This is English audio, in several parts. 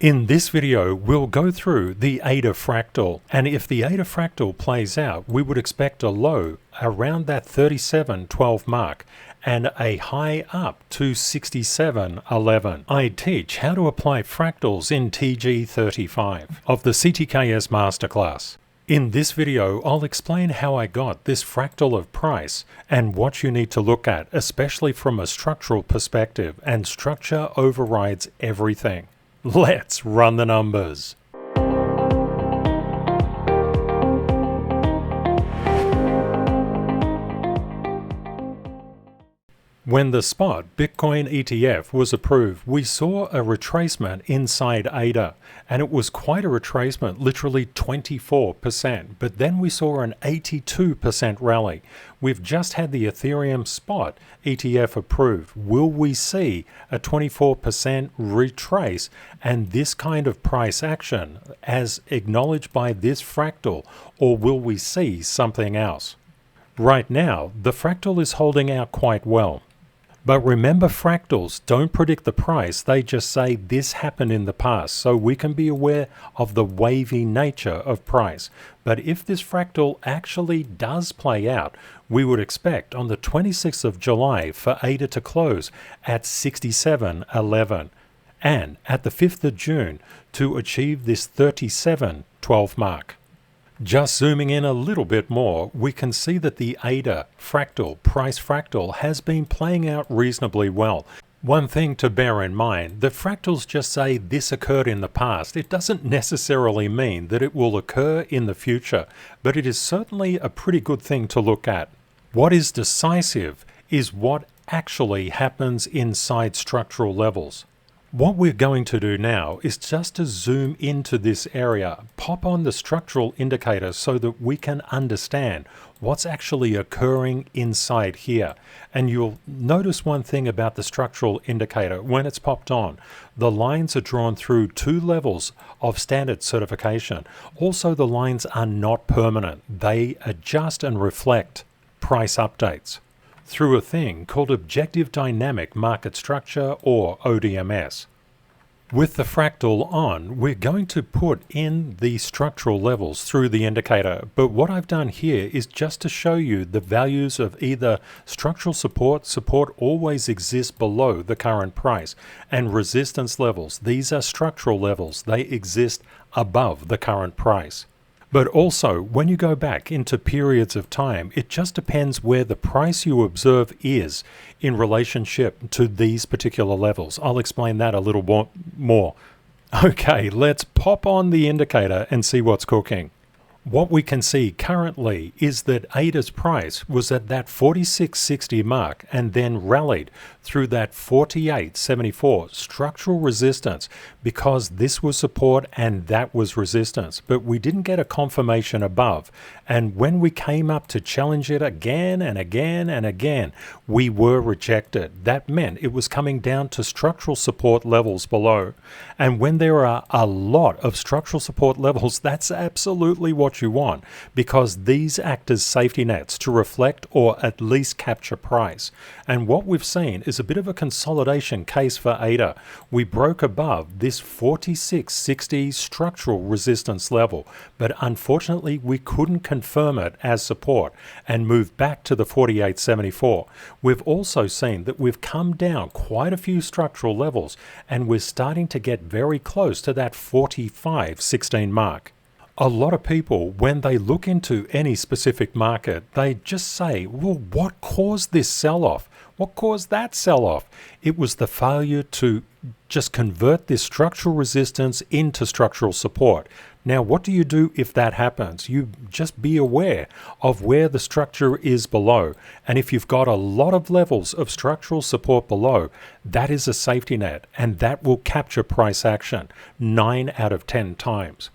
In this video, we'll go through the ADA fractal, and if the ADA fractal plays out, we would expect a low around that 37.12 mark and a high up to 67.11. I teach how to apply fractals in TG35 of the CTKS Masterclass. In this video, I'll explain how I got this fractal of price and what you need to look at, especially from a structural perspective, and structure overrides everything. Let's run the numbers. When the spot Bitcoin ETF was approved, we saw a retracement inside ADA, and it was quite a retracement, literally 24%, but then we saw an 82% rally. We've just had the Ethereum spot ETF approved. Will we see a 24% retrace and this kind of price action as acknowledged by this fractal, or will we see something else? Right now, the fractal is holding out quite well. But remember, fractals don't predict the price, they just say this happened in the past, so we can be aware of the wavy nature of price. But if this fractal actually does play out, we would expect on the 26th of July for ADA to close at 67.11 and at the 5th of June to achieve this 37.12 mark. Just zooming in a little bit more, we can see that the ADA fractal, price fractal, has been playing out reasonably well. One thing to bear in mind, the fractals just say this occurred in the past. It doesn't necessarily mean that it will occur in the future, but it is certainly a pretty good thing to look at. What is decisive is what actually happens inside structural levels. What we're going to do now is just to zoom into this area, pop on the structural indicator so that we can understand what's actually occurring inside here. And you'll notice one thing about the structural indicator when it's popped on. The lines are drawn through two levels of standard certification. Also, the lines are not permanent. They adjust and reflect price updates through a thing called Objective Dynamic Market Structure, or ODMS. With the fractal on, we're going to put in the structural levels through the indicator, but what I've done here is just to show you the values of either structural support always exists below the current price, and resistance levels, these are structural levels, they exist above the current price. But also, when you go back into periods of time, it just depends where the price you observe is in relationship to these particular levels. I'll explain that a little more. Okay, let's pop on the indicator and see what's cooking. What we can see currently is that ADA's price was at that 46.60 mark and then rallied through that 48.74 structural resistance, because this was support and that was resistance, but we didn't get a confirmation above. And when we came up to challenge it again and again and again, we were rejected. That meant it was coming down to structural support levels below. And when there are a lot of structural support levels, that's absolutely what you want, because these act as safety nets to reflect or at least capture price. And what we've seen is a bit of a consolidation case for ADA. We broke above this 46.60 structural resistance level, but unfortunately we couldn't confirm it as support and moved back to the 48.74. We've also seen that we've come down quite a few structural levels, and we're starting to get very close to that 45.16 mark. A lot of people, when they look into any specific market, they just say, well, what caused this sell-off? What caused that sell-off? It was the failure to just convert this structural resistance into structural support. Now, what do you do if that happens? You just be aware of where the structure is below. And if you've got a lot of levels of structural support below, that is a safety net, and that will capture price action 9 out of 10 times.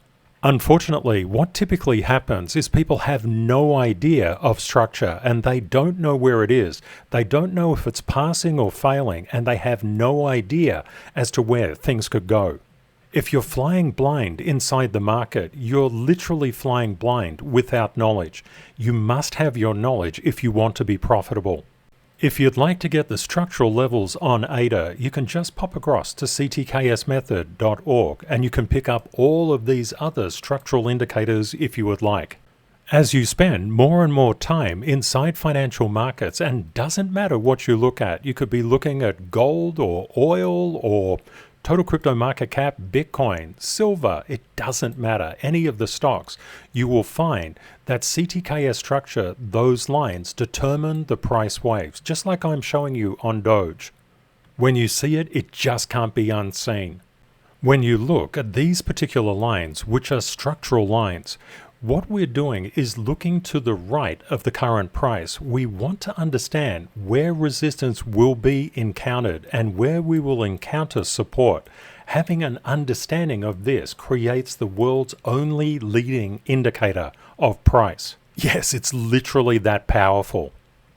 Unfortunately, what typically happens is people have no idea of structure and they don't know where it is. They don't know if it's passing or failing, and they have no idea as to where things could go. If you're flying blind inside the market, you're literally flying blind without knowledge. You must have your knowledge if you want to be profitable. If you'd like to get the structural levels on ADA, you can just pop across to CTKSMethod.org and you can pick up all of these other structural indicators if you would like. As you spend more and more time inside financial markets, and doesn't matter what you look at, you could be looking at gold or oil or total crypto market cap, Bitcoin, silver, it doesn't matter, any of the stocks, you will find that CTKS structure, those lines determine the price waves, just like I'm showing you on Doge. When you see it, it just can't be unseen. When you look at these particular lines, which are structural lines, what we're doing is looking to the right of the current price. We want to understand where resistance will be encountered and where we will encounter support. Having an understanding of this creates the world's only leading indicator of price. Yes, it's literally that powerful.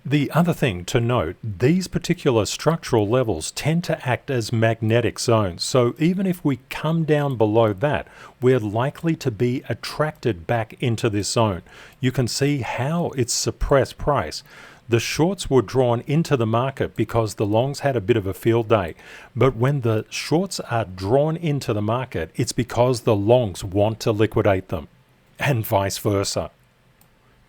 The other thing to note, these particular structural levels tend to act as magnetic zones, so even if we come down below that, we're likely to be attracted back into this zone. You can see how it's suppressed price. The shorts were drawn into the market because the longs had a bit of a field day, but when the shorts are drawn into the market, it's because the longs want to liquidate them, and vice versa.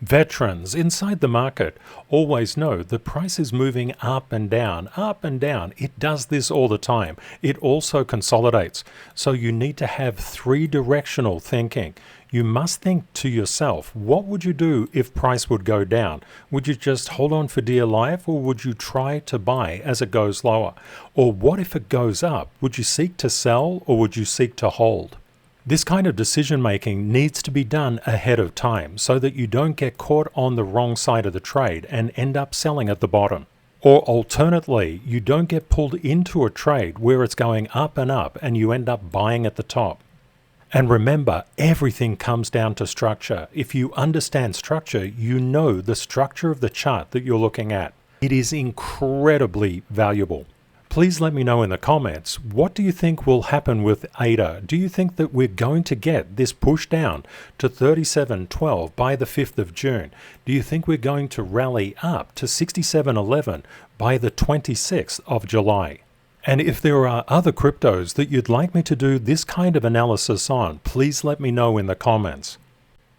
Veterans inside the market always know the price is moving up and down, up and down. It does this all the time. It also consolidates. So you need to have three-directional thinking. You must think to yourself, what would you do if price would go down? Would you just hold on for dear life, or would you try to buy as it goes lower? Or what if it goes up? Would you seek to sell, or would you seek to hold? This kind of decision making needs to be done ahead of time so that you don't get caught on the wrong side of the trade and end up selling at the bottom. Or alternately, you don't get pulled into a trade where it's going up and you end up buying at the top. And remember, everything comes down to structure. If you understand structure, you know the structure of the chart that you're looking at. It is incredibly valuable. Please let me know in the comments, what do you think will happen with ADA? Do you think that we're going to get this push down to 37.12 by the 5th of June? Do you think we're going to rally up to 67.11 by the 26th of July? And if there are other cryptos that you'd like me to do this kind of analysis on, please let me know in the comments.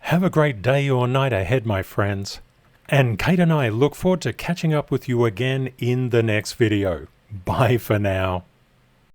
Have a great day or night ahead, my friends. And Kate and I look forward to catching up with you again in the next video. Bye for now.